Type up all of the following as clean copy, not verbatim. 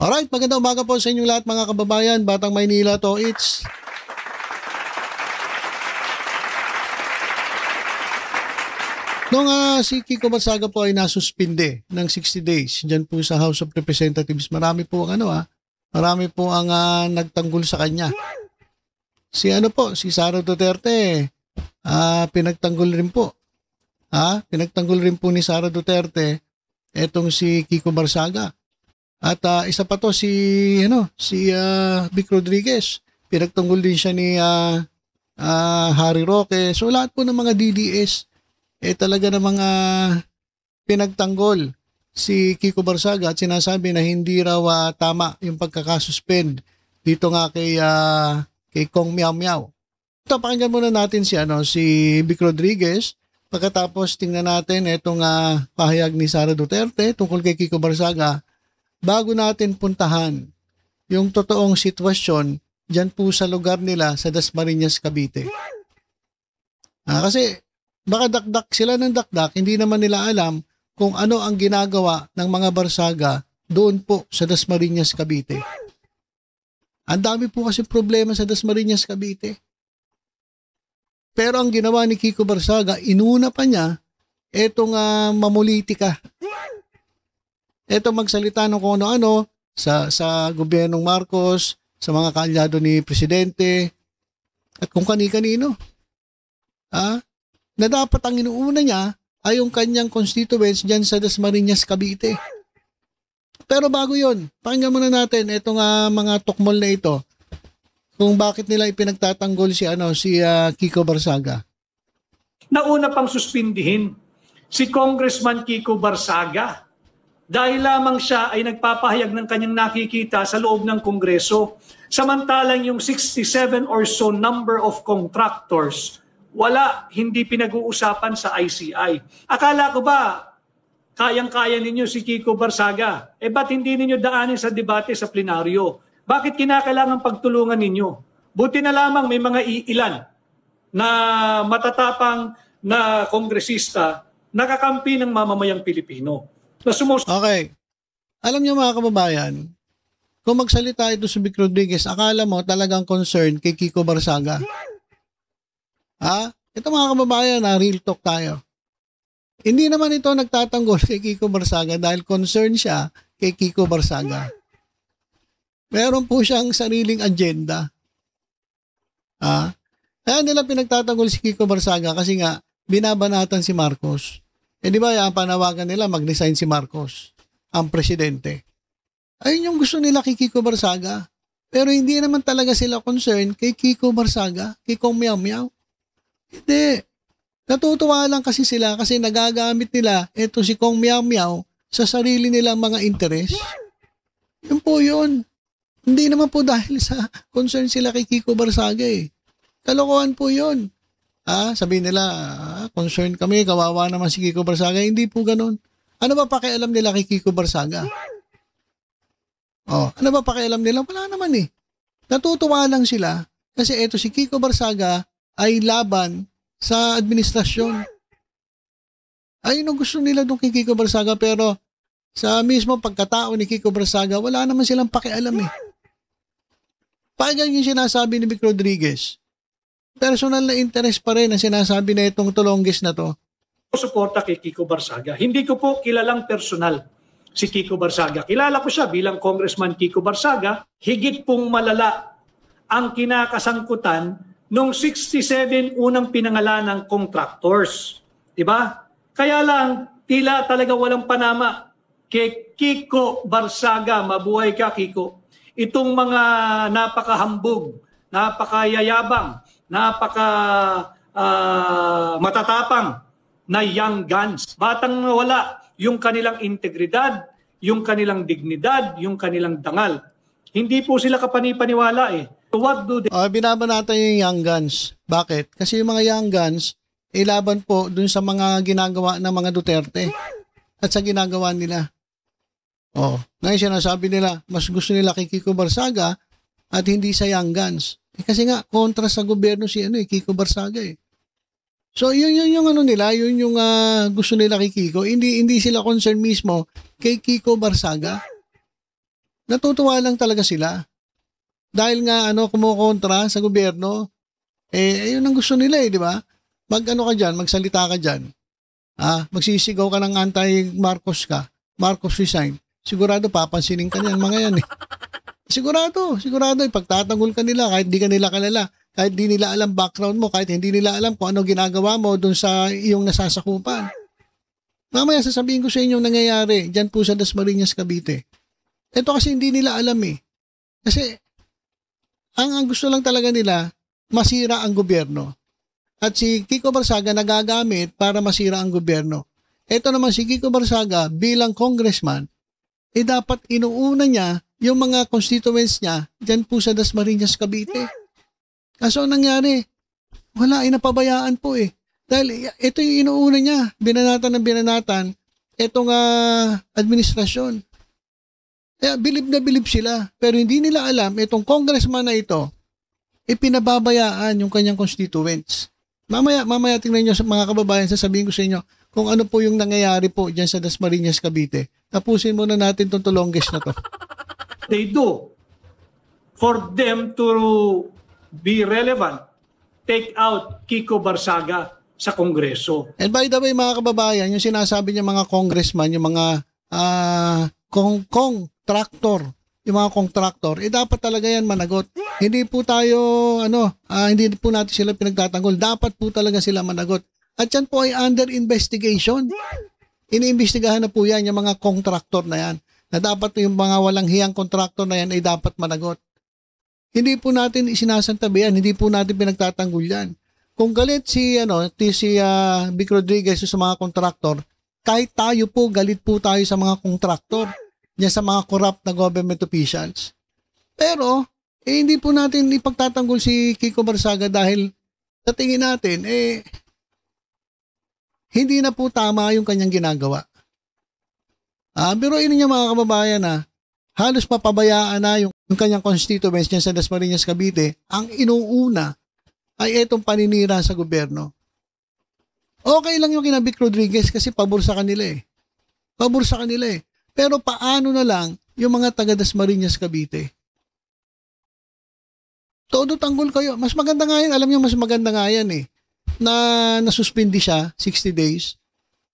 Alright, magandang umaga po sa inyong lahat mga kababayan. Batang Maynila to, it's nung si Kiko Barsaga po ay nasuspinde ng 60 days dyan po sa House of Representatives. Marami po ang marami po ang nagtanggol sa kanya. Si si Sara Duterte, pinagtanggol rin po. Pinagtanggol rin po ni Sara Duterte etong si Kiko Barsaga. At isa pa to si Vic Rodriguez. Pinagtanggol din siya ni Harry Roque. So lahat po ng mga DDS talaga ng mga pinagtanggol si Kiko Barsaga at sinasabi na hindi raw tama yung pagkakasuspend dito nga kay Kong Miao Miao. Ito, pakinggan muna natin si Vic Rodriguez. Pagkatapos tingnan natin itong pahayag ni Sara Duterte tungkol kay Kiko Barsaga bago natin puntahan yung totoong sitwasyon dyan po sa lugar nila sa Dasmariñas, Cavite. Kasi baka dakdak sila ng dakdak, hindi naman nila alam kung ano ang ginagawa ng mga Barsaga doon po sa Dasmariñas, Cavite. Ang dami po kasi problema sa Dasmariñas, Cavite. Pero ang ginawa ni Kiko Barsaga, inuna pa niya etong mamulitika. Etong magsalita ng kung ano-ano sa gobyernong Marcos, sa mga kaalyado ni Presidente, at kung kani-kanino. Na dapat ang inuuna niya ay yung kanyang constituents dyan sa Dasmariñas, Cavite. Pero bago yon, pakinggan muna natin itong mga tukmol na ito kung bakit nila ipinagtatanggol si Kiko Barsaga. Nauna pang suspindihin si Congressman Kiko Barsaga dahil lamang siya ay nagpapahayag ng kanyang nakikita sa loob ng Kongreso. Samantalang yung 67 or so number of contractors, hindi pinag-uusapan sa ICI. Akala ko ba kayang-kaya ninyo si Kiko Barsaga? Ba't hindi ninyo daanin sa debate sa plenaryo? Bakit kinakailangan pagtulungan ninyo? Buti na lamang may mga iilan na matatapang na kongresista nakakampi ng mamamayang Pilipino. Okay. Alam niyo mga kababayan, kung magsalita ito si Vic Rodriguez, akala mo talagang concerned kay Kiko Barsaga. Ito mga kababayan, real talk tayo. Hindi naman ito nagtatanggol kay Kiko Barsaga dahil concerned siya kay Kiko Barsaga. Meron po siyang sariling agenda. Kaya nila pinagtatanggol si Kiko Barsaga kasi nga binabanatan si Marcos. Di ba ang panawagan nila mag-resign si Marcos, ang presidente. Ayun yung gusto nila kay Kiko Barsaga. Pero hindi naman talaga sila concerned kay Kiko Barsaga, kay Kong Miao Miao. Hindi. Natutuwa lang kasi sila kasi nagagamit nila ito si Kong Miao Miao sa sarili nilang mga interes. Yun po yun. Hindi naman po dahil sa concern sila kay Kiko Barsaga Kalokohan po yun. Sabihin nila, concerned kami, kawawa naman si Kiko Barsaga. Hindi po ganun. Ano ba pakialam nila kay Kiko Barsaga? Ano ba pakialam nila? Wala naman Natutuwa lang sila kasi ito si Kiko Barsaga ay laban sa administrasyon. Ayun ang gusto nila doon kay Kiko Barsaga pero sa mismo pagkatao ni Kiko Barsaga, wala naman silang pakialam Pakinggan yung sinasabi ni Vic Rodriguez. Personal na interest pa rin ang sinasabi na itong tulonggis na to. Suporta kay Kiko Barsaga. Hindi ko po kilalang personal si Kiko Barsaga. Kilala ko siya bilang Congressman Kiko Barsaga. Higit pong malala ang kinakasangkutan nung 67 unang pinangalan ng contractors. Diba? Kaya lang, tila talaga walang panama kay Kiko Barsaga. Mabuhay ka, Kiko. Itong mga napakahambog, napakayayabang, matatapang na young guns. Batang nawala yung kanilang integridad, yung kanilang dignidad, yung kanilang dangal. Hindi po sila kapanipaniwala What do they... Binabanatan yung young guns. Bakit? Kasi yung mga young guns, laban po dun sa mga ginagawa ng mga Duterte at sa ginagawa nila. Ngayon sinasabi nila, mas gusto nila kay Kiko Barsaga at hindi sa young guns. Kasi nga, kontra sa gobyerno si Kiko Barsaga So, yun yung nila, yun yung gusto nila kay Kiko. Hindi sila concerned mismo kay Kiko Barsaga. Natutuwa lang talaga sila. Dahil nga kumukontra sa gobyerno, yun ang gusto nila di ba? Mag-ano ka dyan, magsalita ka dyan. Magsisigaw ka ng anti-Marcos ka. Marcos resign. Sigurado papansinin ka niyan, mga yan Sigurado, pagtatanggol ka nila kahit di ka nila kalala, kahit di nila alam background mo, kahit hindi nila alam kung ano ginagawa mo doon sa iyong nasasakupan. Mamaya sasabihin ko sa inyo nangyayari dyan po sa Dasmariñas, Cavite. Ito kasi hindi nila alam Kasi ang gusto lang talaga nila, masira ang gobyerno. At si Kiko Barsaga nagagamit para masira ang gobyerno. Ito naman si Kiko Barsaga bilang congressman, dapat inuuna niya yung mga constituents niya dyan po sa Dasmariñas, Cavite. Kaso nangyari, wala, napabayaan po Dahil ito yung inuuna niya, binanatan, itong administrasyon. Kaya bilib na bilib sila. Pero hindi nila alam, itong congressman na ito, pinababayaan yung kanyang constituents. Mamaya tingnan nyo sa mga kababayan, sasabihin ko sa inyo kung ano po yung nangyayari po dyan sa Dasmariñas, Cavite. Tapusin muna natin itong tulongges na to. They do. For them to be relevant, take out Kiko Barsaga sa Kongreso. And by the way, mga kababayan, yung sinasabi niya mga congressman, yung mga contractor, dapat talaga yan managot. Hindi po tayo, hindi po natin sila pinagtatanggol. Dapat po talaga sila managot. At yan po ay under investigation. Iniimbestigahan na po yan, yung mga contractor na yan. Na dapat yung mga walang hiyang contractor na yan ay dapat managot. Hindi po natin isinasantabi yan, hindi po natin pinagtatanggol yan. Kung galit si Vic Rodriguez sa mga contractor, kahit tayo po, galit po tayo sa mga contractor, niya sa mga corrupt na government officials. Pero, hindi po natin ipagtatanggol si Kiko Barsaga dahil sa tingin natin, hindi na po tama yung kanyang ginagawa. Pero yun niya mga kababayan halos mapabayaan na yung kanyang constituents niya sa Dasmariñas, Cavite. Ang inuuna ay itong paninira sa gobyerno. Okay lang yung kina Vic Rodriguez kasi pabor sa kanila Pabor sa kanila Pero paano na lang yung mga taga Dasmariñas, Cavite? Todo tanggol kayo. Mas maganda nga yan. Alam niyo, mas maganda nga yan na nasuspindi siya 60 days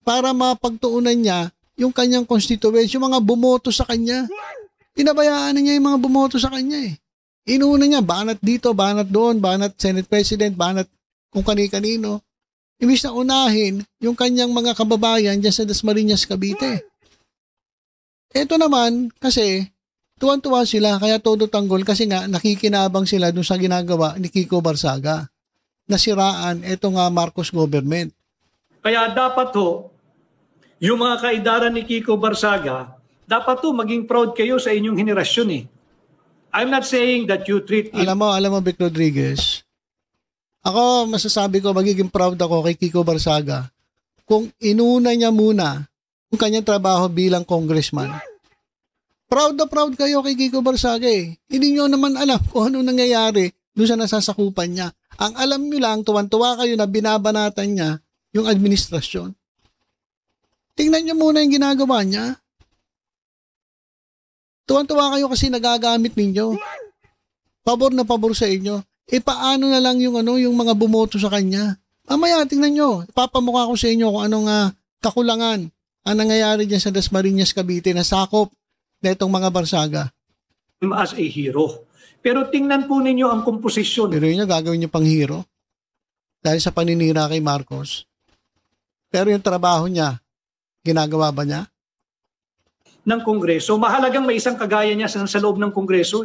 para mapagtuunan niya yung kanyang constituents, yung mga bumoto sa kanya. Pinabayaan na niya yung mga bumoto sa kanya Inuuna niya, banat dito, banat doon, banat Senate President, banat kung kani-kanino. Imbis na unahin yung kanyang mga kababayan dyan sa Dasmariñas, Cavite. Ito naman, kasi tuwan-tuwa sila, kaya todo tanggol kasi nga nakikinabang sila dun sa ginagawa ni Kiko Barsaga. Nasiraan itong Marcos government. Kaya dapat yung mga kaidaran ni Kiko Barsaga, dapat maging proud kayo sa inyong henerasyon I'm not saying that you treat it... Alam mo, Vic Rodriguez, ako masasabi ko, magiging proud ako kay Kiko Barsaga kung inuna niya muna yung kanyang trabaho bilang congressman. Proud na proud kayo kay Kiko Barsaga Hindi nyo naman alam kung ano nangyayari doon sa nasasakupan niya. Ang alam nyo lang, tuwan-tuwa kayo na binabanatan niya yung administrasyon. Tingnan nyo muna yung ginagawa niya. Tuwan-tuwa kayo kasi nagagamit ninyo. Pabor na pabor sa inyo. Paano na lang yung mga bumoto sa kanya? Mamaya, tingnan nyo. Ipapamukha ko sa inyo kung anong kakulangan ang nangyayari dyan sa Dasmariñas, Cavite na sakop na itong mga Barsaga. As a hero. Pero tingnan po ninyo ang komposisyon. Pero yun gagawin niyo pang hero dahil sa paninira kay Marcos. Pero yung trabaho niya, ginagawa ba niya? Ng Kongreso. Mahalagang may isang kagaya niya sa loob ng Kongreso.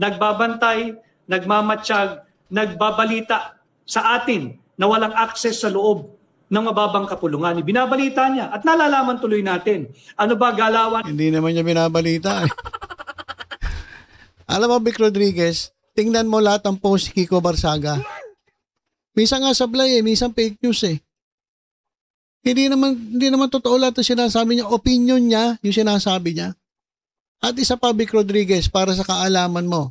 Nagbabantay, nagmamatsyag, nagbabalita sa atin na walang access sa loob ng mababang kapulungan. Binabalita niya at nalalaman tuloy natin. Ano ba galawan? Hindi naman niya binabalita Alam mo, Vic Rodriguez, tingnan mo lahat ng post ni Kiko Barsaga. Minsan nga sablay minsan fake news Hindi naman totoo lahat ang sinasabi niya. Opinion niya, yung sinasabi niya. At isa pa, Vic Rodriguez, para sa kaalaman mo,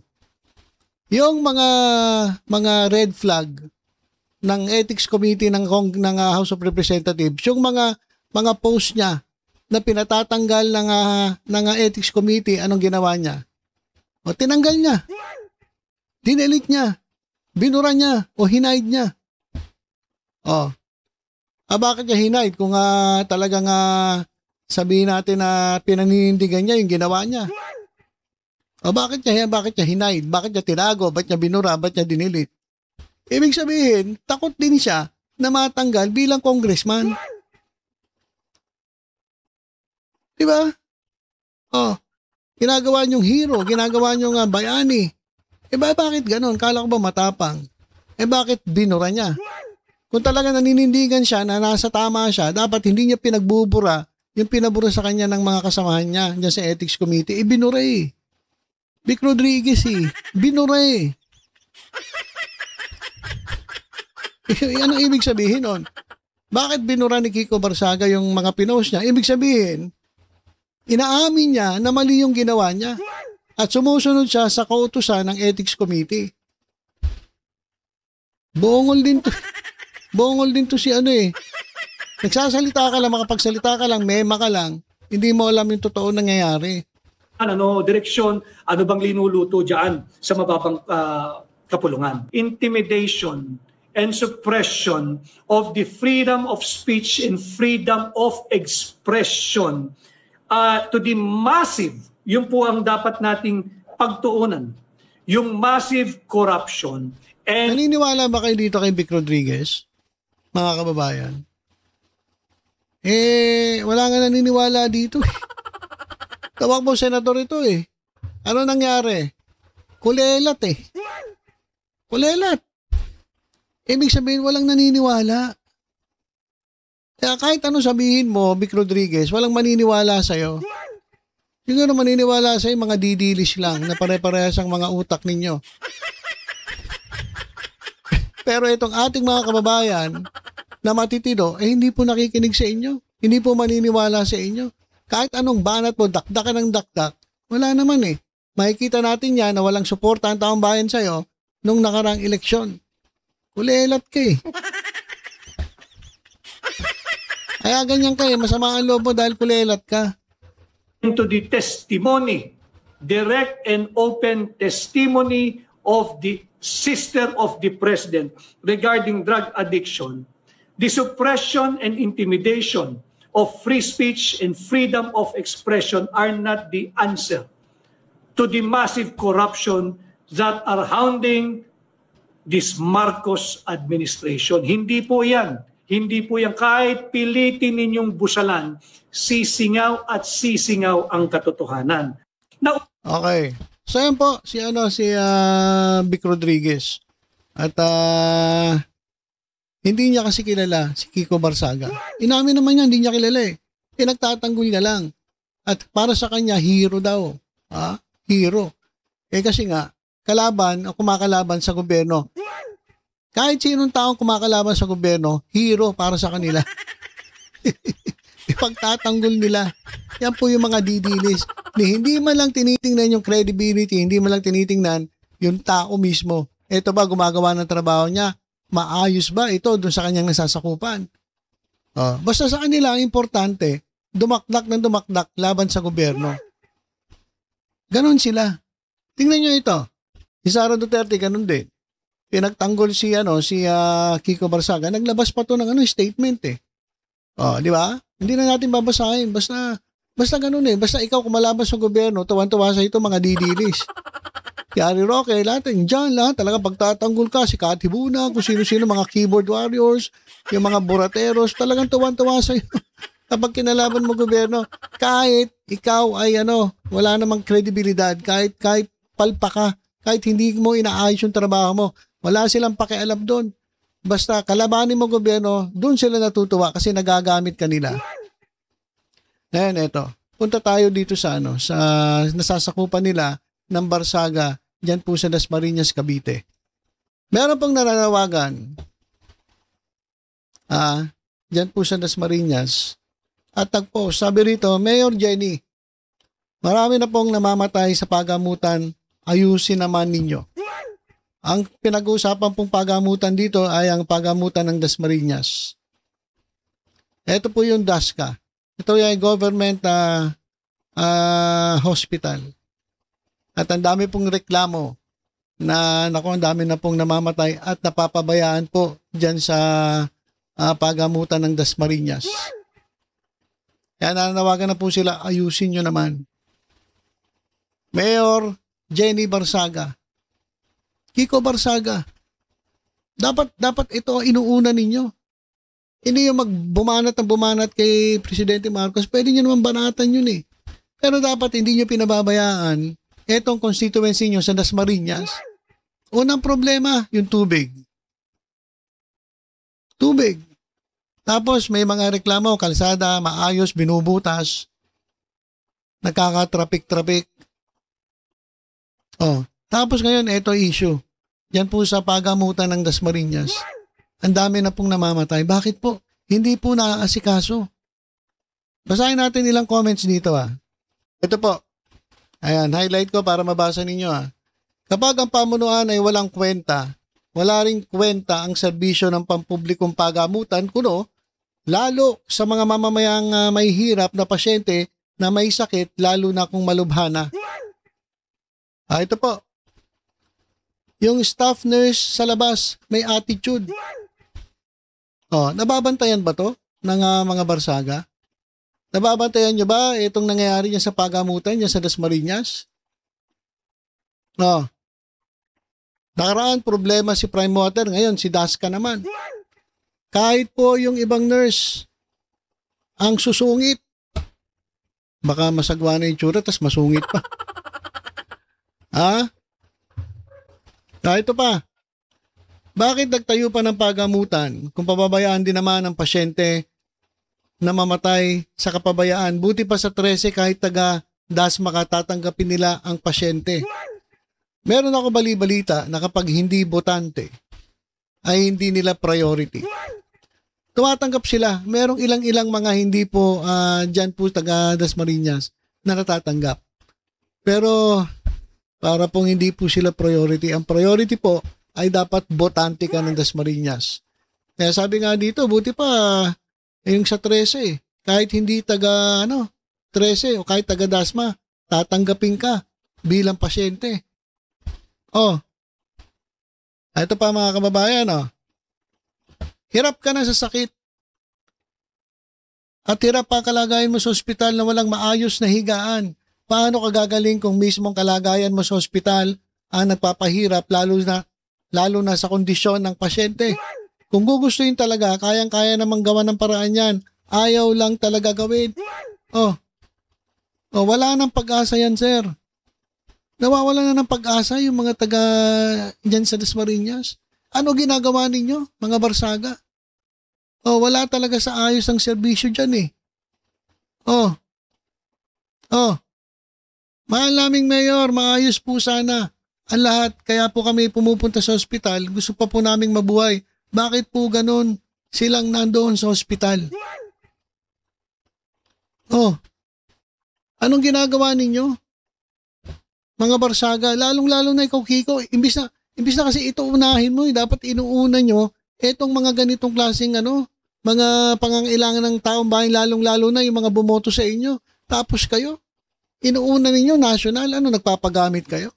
yung mga red flag ng Ethics Committee ng House of Representatives, yung mga post niya na pinatatanggal ng Ethics Committee, anong ginawa niya? O tinanggal niya. Dinelete niya. Binura niya o hinaid niya. O. Bakit niya hinaid kung talagang sabihin natin na pinaninindigan niya yung ginawa niya? O bakit niya hinaid? Bakit niya tinago? Bakit niya binura? Bakit niya dinilit? Ibig sabihin, takot din siya na matanggal bilang congressman. Diba? O, ginagawa niyong hero, ginagawa niyong bayani. Bakit ganon? Kala ko ba matapang? Bakit binura niya? Kung talaga naninindigan siya na nasa tama siya, dapat hindi niya pinagbubura yung pinabura sa kanya ng mga kasamahan niya dyan sa Ethics Committee. Binura eh. Vic Rodriguez eh. Binura eh. Anong ibig sabihin nun? Bakit binura ni Kiko Barsaga yung mga pinost niya? Ibig sabihin, inaamin niya na mali yung ginawa niya at sumusunod siya sa kautusan ng Ethics Committee. Bongol din to si Nagsasalita ka lang, makapagsalita ka lang, mema ka lang, hindi mo alam yung totoo nangyayari. Direksyon, ano bang linuluto dyan sa mababang kapulungan? Intimidation and suppression of the freedom of speech and freedom of expression to the massive, yun po ang dapat nating pagtuunan, yung massive corruption. And naniniwala ba kayo dito kay Vic Rodriguez, mga kababayan? Wala nga naniniwala dito. Tawag mo senador ito eh. Ano nangyari? Kulelat eh. Kulelat. Ibig sabihin walang naniniwala. Kaya kahit ano sabihin mo, Vic Rodriguez, walang maniniwala sa'yo. Siguro maniniwala sa'yo mga didilis lang na pare-parehas ang mga utak ninyo. Pero itong ating mga kababayan na matitino, hindi po nakikinig sa inyo. Hindi po maniniwala sa inyo. Kahit anong banat mo, dakdakan ng dakdak, wala naman eh. Makikita natin yan na walang suporta ang taong bayan sa'yo nung nakarang eleksyon. Kulelat ka eh. Kaya ganyan ka eh, masama ang loob mo dahil kulelat ka. Into the testimony, direct and open testimony of the sister of the president regarding drug addiction, the suppression and intimidation of free speech and freedom of expression are not the answer to the massive corruption that are hounding this Marcos administration. Hindi po yan. Hindi po yan. Kahit pilitin ninyong busalan, sisingaw at sisingaw ang katotohanan. Now, okay. So yan po, si Vic Rodriguez. At hindi niya kasi kilala si Kiko Barsaga. Inamin naman niya, hindi niya kilala eh. Nagtatanggol niya lang. At para sa kanya, hero daw. Hero. Kasi nga, kalaban o kumakalaban sa gobyerno. Kahit sinong taong kumakalaban sa gobyerno, hero para sa kanila. Ipagtatanggol nila. Yan po yung mga didilis. Hindi man lang tinitingnan yung credibility, hindi man lang tinitingnan yung tao mismo. Ito ba, gumagawa ng trabaho niya? Maayos ba ito doon sa kanyang nasasakupan? Basta sa kanila, ang importante, dumakdak ng dumakdak laban sa gobyerno. Ganon sila. Tingnan nyo ito. Si Sara Duterte, ganon din. Pinagtanggol si Kiko Barsaga. Naglabas pa to ng statement eh. Di ba? Hindi na natin babasahin. Basta ganun eh. Basta ikaw kumalaban sa gobyerno, tuwan-tuwa sa ito mga didilis. Si Harry Roque, lahat talaga pagtatanggol ka, si Cathy Buna, kung sino-sino, mga keyboard warriors, yung mga burateros, talagang tuwan-tuwa sa iyo. Kapag kinalaban mo gobyerno, kahit ikaw ay wala namang kredibilidad, kahit palpa ka, kahit hindi mo inaayos yung trabaho mo, wala silang pakialam doon. Basta kalabanin mo gobyerno, doon sila natutuwa kasi nagagamit kanila. Ngayon, eto. Punta tayo dito sa nasasakupan nila ng Barsaga diyan po sa Dasmariñas, Cavite. Meron pong nananawagan diyan po sa Dasmariñas at sabi rito, Mayor Jenny, marami na pong namamatay sa pagamutan, ayusin naman ninyo. Ang pinag-uusapan pong pagamutan dito ay ang pagamutan ng Dasmariñas. Ito po yung DASCA. Ito yung government hospital. At ang dami pong reklamo na ang dami na pong namamatay at napapabayaan po dyan sa pagamutan ng Dasmariñas. Kaya nananawagan na po sila, ayusin nyo naman. Mayor Jenny Barsaga, Kiko Barsaga, dapat ito ang inuuna ninyo. Hindi yung magbumanat ng bumanat kay Presidente Marcos, pwede nyo naman banatan yun eh. Pero dapat hindi nyo pinababayaan etong constituency nyo sa Dasmariñas. Unang problema, yung tubig. Tubig. Tapos may mga reklamo, kalsada, maayos, binubutas, nagkakatrapik-trapik. Tapos ngayon, ito issue. Yan po sa pagamutan ng Dasmariñas. Ang dami na pong namamatay. Bakit po? Hindi po naaasikaso. Basahin natin ilang comments dito Ito po. Ayan, highlight ko para mabasa ninyo Kapag ang pamunuan ay walang kwenta, wala ring kwenta ang serbisyo ng pampublikong pagamutan, kuno, lalo sa mga mamamayang may hirap na pasyente na may sakit, lalo na kung malubhana. Ito po. Yung staff nurse sa labas, may attitude. Nababantayan ba to ng mga Barsaga? Nababantayan nyo ba itong nangyayari niya sa pagamutan niya sa Dasmariñas? Nakaraan problema si Prime Water, ngayon si Daska naman. Kahit po yung ibang nurse ang susungit, baka masagwa na yung tsura tas masungit pa. Ito pa. Bakit nagtayo pa ng pagamutan kung pababayaan din naman ang pasyente na mamatay sa kapabayaan? Buti pa sa 13 kahit taga Dasma tatanggapin nila ang pasyente. Meron ako bali-balita na kapag hindi botante ay hindi nila priority. Tumatanggap sila. Merong ilang-ilang mga hindi po dyan po taga Dasmariñas na natatanggap. Pero para pong hindi po sila priority. Ang priority po ay dapat botante ka ng Dasmariñas. Kaya sabi nga dito, buti pa yung sa 13 kahit hindi taga 13 o kahit taga Dasma, tatanggapin ka bilang pasyente. Ito pa mga kababayan, hirap ka na sa sakit. At hirap pa kalagayan mo sa ospital na walang maayos na higaan. Paano ka gagaling kung mismong kalagayan mo sa ospital ang nagpapahirap lalo na sa kondisyon ng pasyente? Kung gugustuhin talaga, kayang-kaya namang gawa ng paraan yan. Ayaw lang talaga gawin. Wala nang pag-asa yan, sir. Nawawala na ng pag-asa yung mga taga dyan sa Dasmariñas. Ano ginagawa ninyo, mga Barsaga? Wala talaga sa ayos ang serbisyo dyan Mahal naming mayor, maayos po sana ang lahat. Kaya po kami pumupunta sa ospital. Gusto pa po naming mabuhay. Bakit po ganun silang nandoon sa ospital? Anong ginagawa ninyo? Mga Barsaga, lalong-lalo na ikaw, Kiko, imbis na kasi ito unahin mo, dapat inuuna nyo etong mga ganitong klaseng mga pangangailangan ng taong bayan, lalong-lalo na yung mga bumoto sa inyo. Tapos kayo, inuuna ninyo national, nagpapagamit kayo?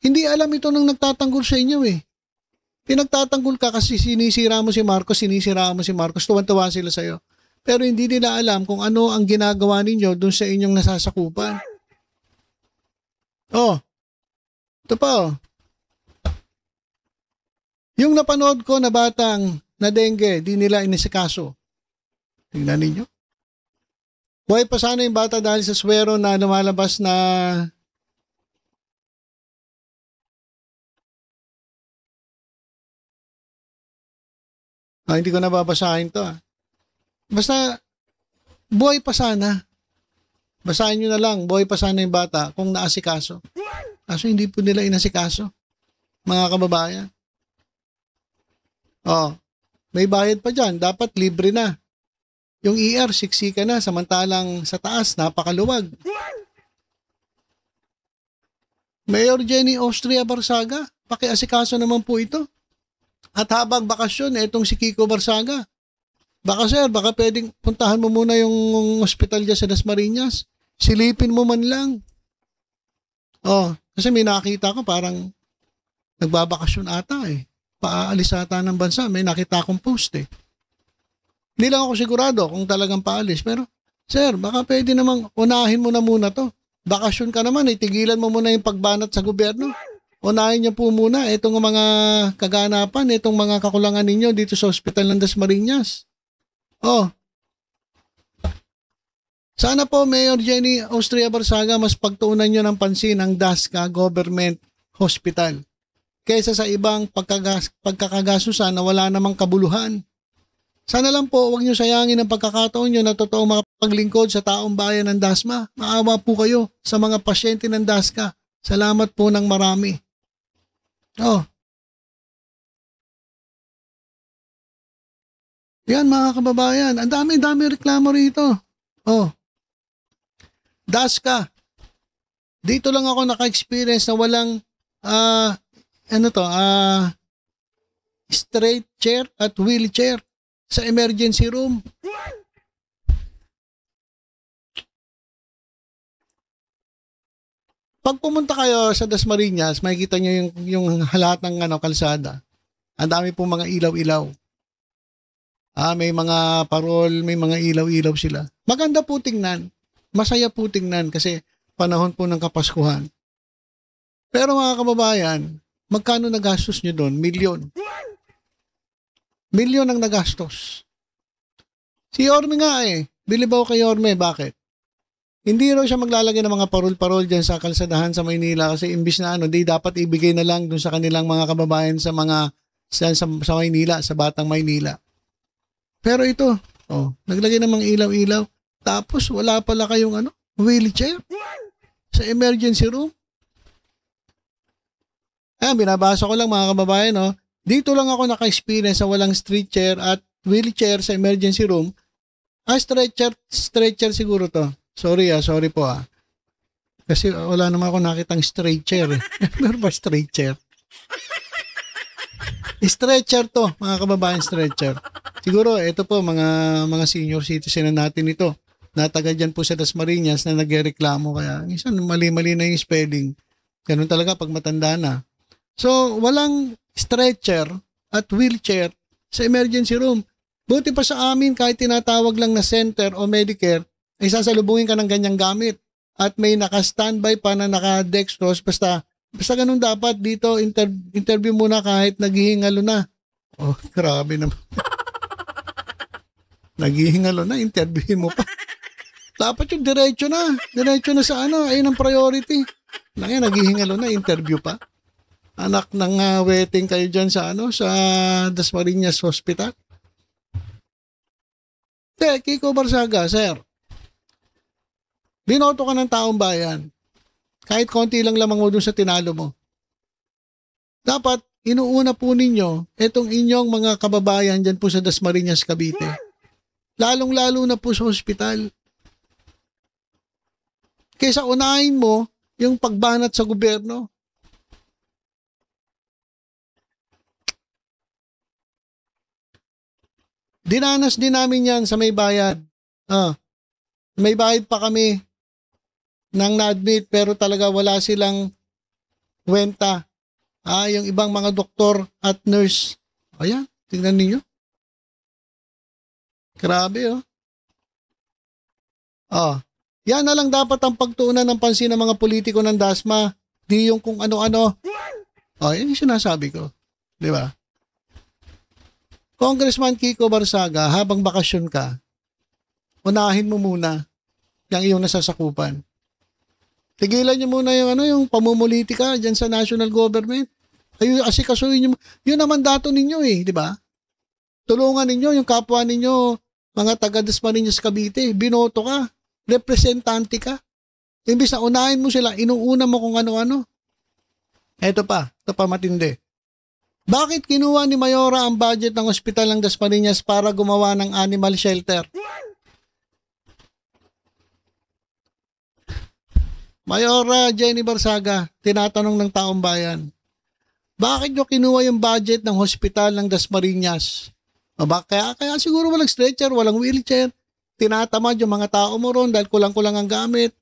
Hindi alam ito nang nagtatanggol sa inyo Pinagtatanggol ka kasi sinisira mo si Marcos, tuwan-tuwa sila sa'yo. Pero hindi nila alam kung ano ang ginagawa ninyo dun sa inyong nasasakupan. Ito pa Yung napanood ko na batang na dengue, di nila inisikaso. Tingnan ninyo. Buhay pa sana yung bata dahil sa swero na lumalabas na hindi ko nababasahin to. Basta buhay pa sana. Basahin nyo na lang, buhay pa sana yung bata kung naasikaso. Kaso hindi po nila inasikaso, mga kababayan. May bayad pa dyan. Dapat libre na. Yung ER, siksika na. Samantalang sa taas, napakaluwag. Mayor Jenny Austria Barsaga, pakiasikaso naman po ito. At habang bakasyon, itong si Kiko Barsaga. Baka pwedeng puntahan mo muna yung ospital dyan sa Dasmariñas. Silipin mo man lang. Oh, kasi may nakita ko parang nagbabakasyon ata eh. Paalis ata ng bansa. May nakita akong post eh. Hindi lang ako sigurado kung talagang paalis. Pero, sir, baka pwede namang unahin mo na muna to. Bakasyon ka naman eh. Tigilan mo muna yung pagbanat sa gobyerno. Unahin niyo po muna itong mga kaganapan, itong mga kakulangan ninyo dito sa Hospital ng Dasmariñas. Oh. Sana po, Mayor Jenny Austria Barsaga, mas pagtuunan nyo ng pansin ang DASCA Government Hospital kaysa sa ibang pagkakagasusan na wala namang kabuluhan. Sana lang po, huwag nyo sayangin ang pagkakataon nyo na totoong makapaglingkod sa taong bayan ng DASMA. Maawa po kayo sa mga pasyente ng DASCA. Salamat po ng marami. Oh. Yan mga kababayan, ang dami-dami reklamo rito. Oh. DASCA. Dito lang ako naka-experience na walang straight chair at wheelchair sa emergency room. Pag pumunta kayo sa Dasmariñas, makikita nyo yung halat ng kalsada. Ang dami pong mga ilaw-ilaw. May mga parol, may mga ilaw-ilaw sila. Maganda po tingnan. Masaya po tingnan kasi panahon po ng Kapaskuhan. Pero mga kababayan, magkano nagastos nyo doon? Milyon. Milyon ang nagastos. Si Yorme nga eh. Bilibaw kay Yorme. Bakit? Hindi raw siya maglalagay ng mga parol-parol dyan sa kalsadahan sa Maynila kasi imbis na di dapat ibigay na lang dun sa kanilang mga kababayan sa Maynila, sa Batang Maynila. Pero ito, naglagay ng mga ilaw-ilaw. Tapos wala pala kayong wheelchair sa emergency room. Binabasa ko lang mga kababayan, dito lang ako naka-experience na walang street chair at wheelchair sa emergency room. Stretcher siguro to. Sorry po. Kasi wala naman ako nakitang straight chair eh. Meron ba straight chair? Stretcher to, mga kababayan, stretcher. Siguro ito po mga senior citizen na natin ito. Nataga dyan po sa Dasmariñas na nagreklamo kaya minsan mali-mali na yung spelling. Ganun talaga pag matanda na. So, walang stretcher at wheelchair sa emergency room. Buti pa sa amin kahit tinatawag lang na center o Medicare, ay sasalubungin ka ng ganyang gamit. At may naka-standby pa na naka-dextrose. Basta ganun dapat dito, interview muna kahit naghihingalo na. Oh, grabe naman. Naghihingalo na, interview mo pa. Dapat yung diretso na sa ayun ang priority. Naghihingalo na, interview pa. Anak ng waiting kayo dyan sa sa Dasmariñas Hospital. Kiko Barsaga, sir. Binoto ka ng taong bayan. Kahit konti lang lamang mo dun sa tinalo mo. Dapat, inuuna po ninyo itong inyong mga kababayan dyan po sa Dasmariñas, Cavite. Lalong-lalo na po sa hospital. Kaysa unahin mo yung pagbanat sa gobyerno. Dinanas din namin yan sa may bayad. May bayad pa kami nang na-admit pero talaga wala silang kwenta. Yung ibang mga doktor at nurse. Ayan, tingnan ninyo. Grabe yan na lang dapat ang pagtuunan ng pansin ng mga politiko ng DASMA. Di yung kung ano-ano. Yan yung sinasabi ko. Di ba? Congressman Kiko Barsaga, habang bakasyon ka, unahin mo muna yung iyong nasasakupan. Tigilan niyo muna yung pamumulitika dyan sa national government. Asikasuhin niyo. Yun naman dato ninyo di ba? Tulungan ninyo yung kapwa ninyo, mga taga Dasmariñas Cavite. Binoto ka. Representante ka. Imbis na unahin mo sila, inuuna mo kung ano-ano. Ito pa matindi. Bakit kinuha ni Mayora ang budget ng Hospital ng Dasmariñas para gumawa ng animal shelter? Mayora Jenny Barsaga, tinatanong ng taong bayan, bakit nyo kinuha yung budget ng Hospital ng Dasmariñas? Kaya siguro walang stretcher, walang wheelchair, tinatamad yung mga tao mo ron dahil kulang-kulang ang gamit.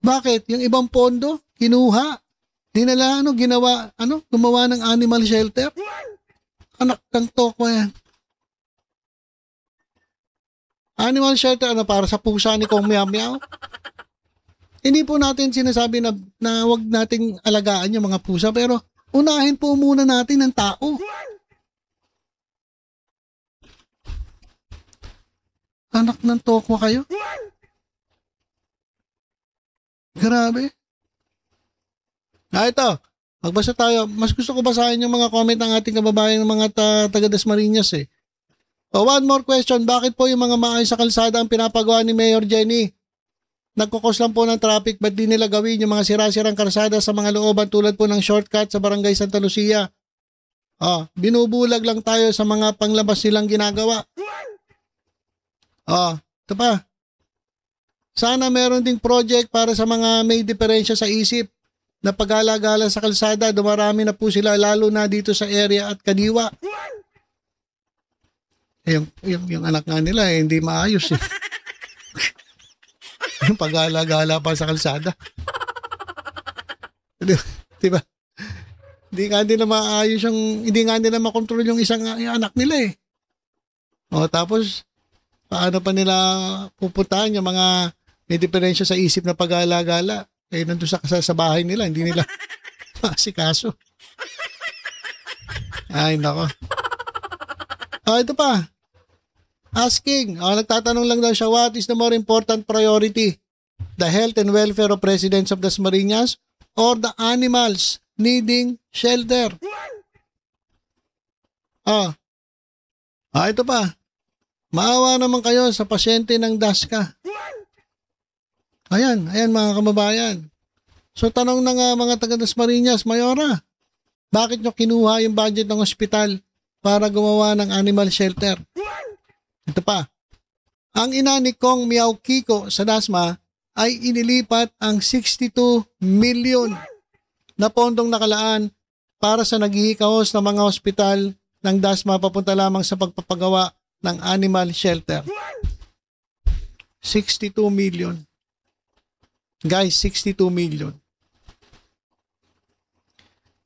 Bakit? Yung ibang pondo, kinuha. Dinala, gumawa ng animal shelter. Anak ng toko yan. Animal shelter, para sa pusa ni Kong Meow Meow? Hindi po natin sinasabi na wag nating alagaan yung mga pusa, pero unahin po muna natin ang tao. Anak ng tokwa kayo? Grabe. Ito. Magbasa tayo. Mas gusto ko basahin yung mga comment ng ating kababayan ng mga taga Dasmariñas eh. One more question. Bakit po yung mga maayos sa kalsada ang pinapagawa ni Mayor Jenny? Nagkukos lang po ng traffic, ba't di nila gawin yung mga sira-sirang kalsada sa mga looban tulad po ng shortcut sa Barangay Santa Lucia? Binubulag lang tayo sa mga panglabas nilang ginagawa. Ito pa. Sana meron ding project para sa mga may diferensya sa isip na pag-alagala sa kalsada. Dumarami na po sila lalo na dito sa area at Kadiwa. Yung anak nga nila hindi maayos eh. Yung pag-alagala pa sa kalsada. Diba? Hindi nga nila maayos hindi nga nila makontrol yung isang yung anak nila eh. Tapos paano pa nila pupuntahan yung mga may diferensya sa isip na pag-alagala? Nandun sa bahay nila, hindi nila masikaso. Ay, nako. Ito pa. Asking, nagtatanong lang daw siya, what is the more important priority? The health and welfare of residents of Dasmariñas or the animals needing shelter? Ito pa. Maawa naman kayo sa pasyente ng DASCA. Ayan mga kababayan. So tanong na nga mga taga Dasmariñas, Mayora, bakit nyo kinuha yung budget ng ospital para gumawa ng animal shelter? Ito pa. Ang ina ni Kong Meow Kiko sa Dasma ay inilipat ang 62 million na pondong nakalaan para sa naghihikahos ng mga ospital ng Dasma papunta lamang sa pagpapagawa ng animal shelter. 62 million. Guys, 62 million.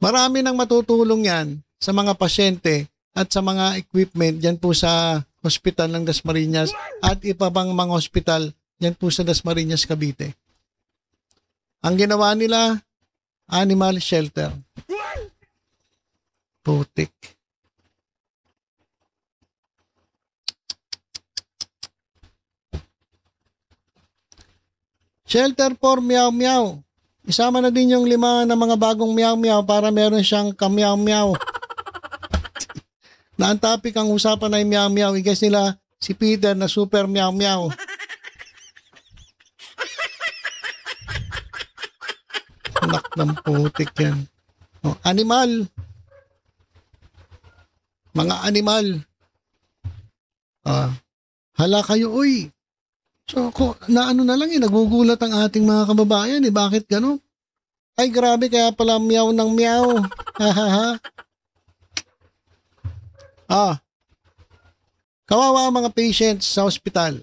Marami nang matutulong yan sa mga pasyente at sa mga equipment dyan po sa hospital ng Dasmariñas at iba pang mga hospital dyan po sa Dasmariñas, Cavite. Ang ginawa nila, animal shelter. Putik. Shelter for Meow Meow. Isama na din yung 5 na mga bagong Meow Meow para meron siyang ka-Meow Meow. Na ang topic ang usapan ay Meow Meow. I-guess nila si Peter na super Meow Meow. Anak ng putik yan. Animal. Mga animal. Hala kayo, uy. So, na nagugulat ang ating mga kababayan eh. Bakit gano'n? Ay, grabe, kaya pala meow ng meow. Kawawa ang mga patients sa ospital.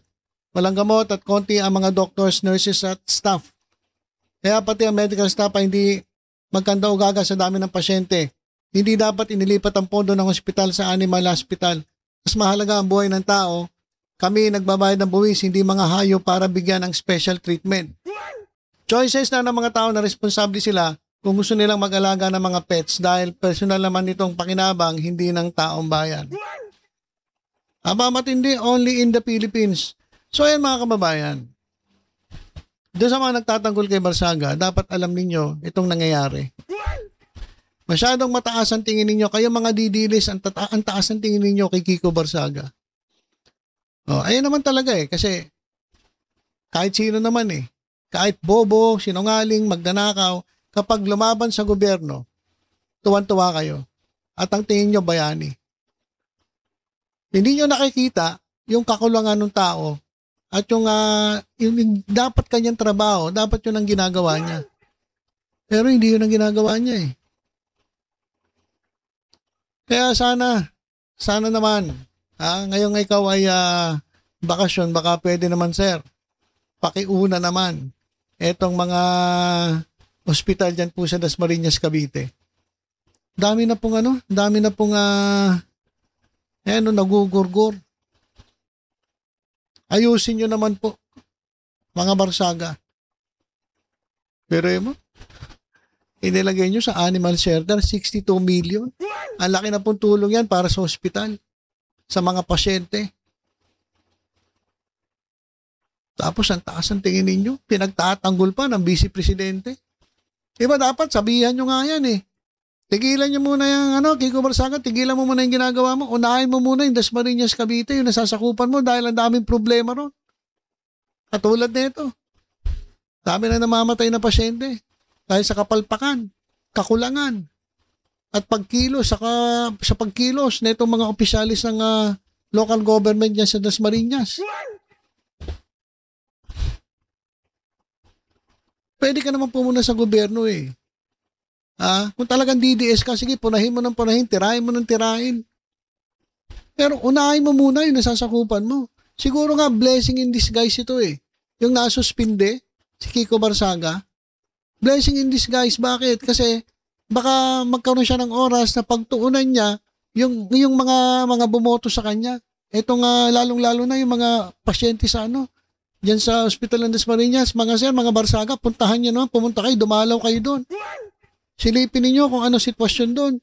Walang gamot at konti ang mga doctors, nurses at staff. Kaya pati ang medical staff ay hindi magkanda o gaga sa dami ng pasyente. Hindi dapat inilipat ang pondo ng ospital sa animal hospital. Mas mahalaga ang buhay ng tao. Kami nagbabayad ng buwis, hindi mga hayop para bigyan ng special treatment. Choices na ng mga tao na responsable sila kung gusto nilang mag-alaga ng mga pets dahil personal naman itong pakinabang, hindi ng taong bayan. Matindi, only in the Philippines. So ayan mga kababayan, doon sa mga nagtatanggol kay Barsaga, dapat alam ninyo itong nangyayari. Masyadong mataas ang tingin ninyo, kayo mga didilis, ang taas ang tingin ninyo kay Kiko Barsaga. Ayun naman talaga eh, kasi kahit sino naman eh, kahit bobo, sinungaling, magdanakaw, kapag lumaban sa gobyerno, tuwan-tuwa kayo. At ang tingin nyo bayani. Hindi nyo nakikita yung kakulangan ng tao at yung dapat kanyang trabaho, dapat yun ang ginagawa niya. Pero hindi yun ang ginagawa niya eh. Kaya sana naman, ngayong ikaw ay bakasyon, baka pwede naman sir, pakiuna naman etong mga ospital dyan po sa Dasmariñas, Cavite. Dami na pong nagugurgur. Ayusin nyo naman po, mga Barsaga. Pero mo, inilagay nyo sa animal shelter, 62 million. Ang laki na pong tulong yan para sa ospital, sa mga pasyente. Tapos ang taas ang tingin ninyo, pinagtatanggol pa ng Vice Presidente. Diba dapat sabihan nyo nga yan eh. Tigilan nyo muna yung Kiko Barsaga, tigilan mo muna yung ginagawa mo. Unahin mo muna yung Dasmariñas, Cavite, yung nasasakupan mo dahil ang daming problema ron. Katulad nito. Dami na namamatay na pasyente dahil sa kapalpakan, kakulangan, at pagkilos, sa pagkilos na itong mga opisyalis ng local government dyan sa Dasmariñas. Pwede ka naman pumunta sa gobyerno eh. Kung talagang DDS ka, sige, punahin mo ng punahin, tirahin mo ng tirahin. Pero unahin mo muna yung nasasakupan mo. Siguro nga, blessing in disguise ito eh. Yung nasuspinde, si Kiko Barsaga, blessing in disguise. Bakit? Kasi baka magkaroon siya ng oras na pagtuunan niya yung mga bumoto sa kanya. Ito nga, lalong-lalo na yung mga pasyente sa diyan sa Hospital ng Dasmariñas. Mga sir, mga Barsaga, puntahan niyo naman, pumunta kayo, dumalaw kayo doon. Silipin ninyo kung ano sitwasyon doon.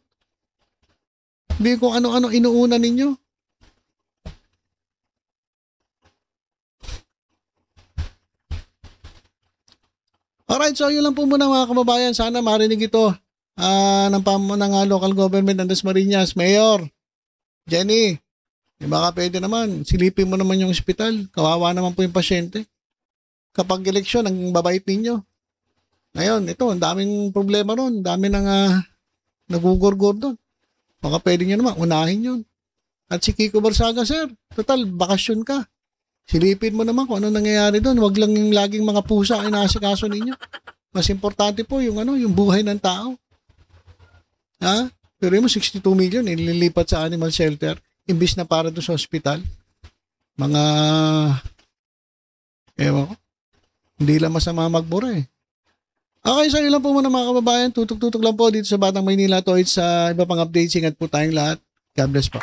Hindi kung ano-ano inuuna ninyo. Alright, so yun lang po muna mga kababayan. Sana marinig ito ng local government ng Dasmariñas. Mayor, Jenny, baka pwede naman, silipin mo naman yung ospital. Kawawa naman po yung pasyente. Kapag eleksyon, ang babait ninyo. Ngayon, ito, ang daming problema ron. Dami nang nagugurgur doon. Baka pwede nyo naman, unahin yun. At si Kiko Barsaga, sir, total, bakasyon ka. Silipin mo naman kung ano nangyayari doon. Huwag lang yung laging mga pusa ay nasikaso ninyo. Mas importante po yung buhay ng tao. Pero mo 62 million ililipat sa animal shelter imbis na para doon sa ospital. Mga ewan ko. Hindi lang masama magbura eh. Okay, so yun lang po muna mga kababayan. Tutok-tutok lang po dito sa Batang Maynila. Sa iba pang updates. Ingat po tayong lahat. God bless po.